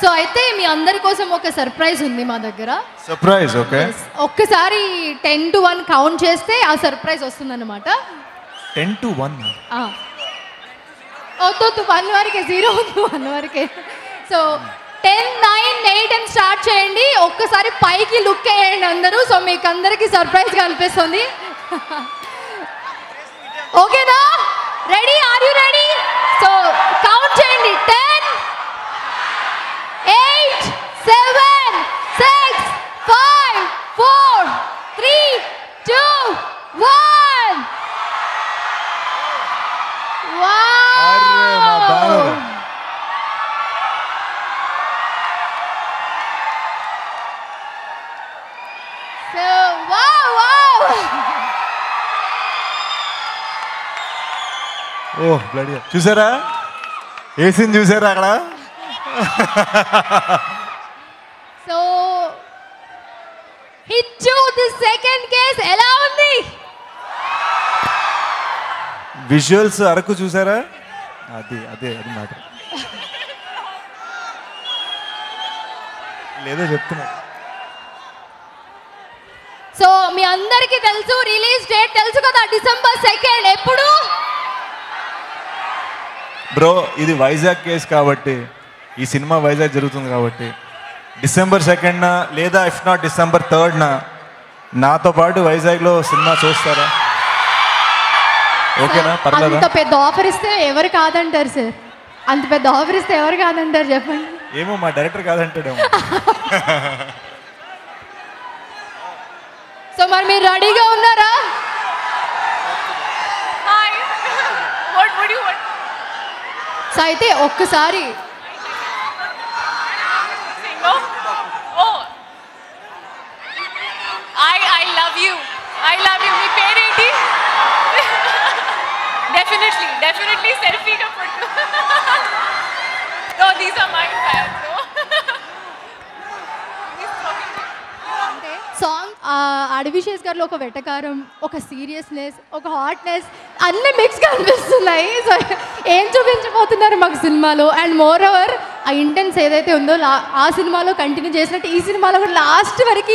So అయితే మీ అందరి కోసం ఒక సర్ప్రైజ్ ఉంది మా దగ్గర. సర్ప్రైజ్? ఓకే. ఒక్కసారి 10 to 1 కౌంట్ చేస్తే ఆ సర్ప్రైజ్ వస్తుందన్నమాట. 10 to 1? వద్దు 1 వరకే, 0 వద్దు 1 వరకే. సో 10, 9, 8 అని స్టార్ట్ చేయండి. ఒక్కసారి పైకి లుక్ వేయండి అందరూ. సో మీకు అందరికి సర్ప్రైజ్ గా అనిపిస్తుంది. ఓకేనా? Ready? Are you ready? So count చేయండి. 10, 8, 7, 6, 5, 4, 3, 2, 1. Wow! So, wow! ఓ బ్లడీ! చూసారా? ఏసీని చూసారా అక్కడ? సో హిచ్చు ది సెకండ్ కేస్ ఎలా ఉంది? విజువల్స్ అరకు చూసారా? అది మాట లేదో చెప్తున్నా. సో మీ అందరికీ తెలుసు, రిలీజ్ డేట్ తెలుసు కదా, December 2nd. ఎప్పుడు బ్రో? ఇది వైజాగ్ కేసు కాబట్టి, ఈ సినిమా వైజాగ్ జరుగుతుంది కాబట్టి December 2nd లేదా ఇఫ్ నాట్ December 3rd నాతో పాటు వైజాగ్లో సినిమా చూస్తారా? ఓకేనా? పర్లేదా? అంత పెద్ద ఆఫర్ ఇస్తే ఎవరు కాదంటారు సార్? అంత పెద్ద ఆఫర్ ఇస్తే ఎవరు కాదంటారు చెప్పండి? ఏమో మా డైరెక్టర్ కాదంటాడేమో. సో మరి మీరు రెడీగా ఉన్నారా? సో అయితే ఒక్కసారి I love you. మీ పేరేంటి? Definitely selfie ka photo. No, these are my fans. Song Adivi Sesh గారిలో ఒక వెటకారం, ఒక సీరియస్నెస్, ఒక హాట్నెస్ అన్నీ మిక్స్గా అనిపిస్తున్నాయి. సో ఏం చూపించబోతున్నారు మాకు సినిమాలో? అండ్ మోర్ ఓవర్ ఆ ఇంటెన్స్ ఏదైతే ఉందో ఆ సినిమాలో కంటిన్యూ చేసినట్టు ఈ సినిమాలో కూడా లాస్ట్ వరకు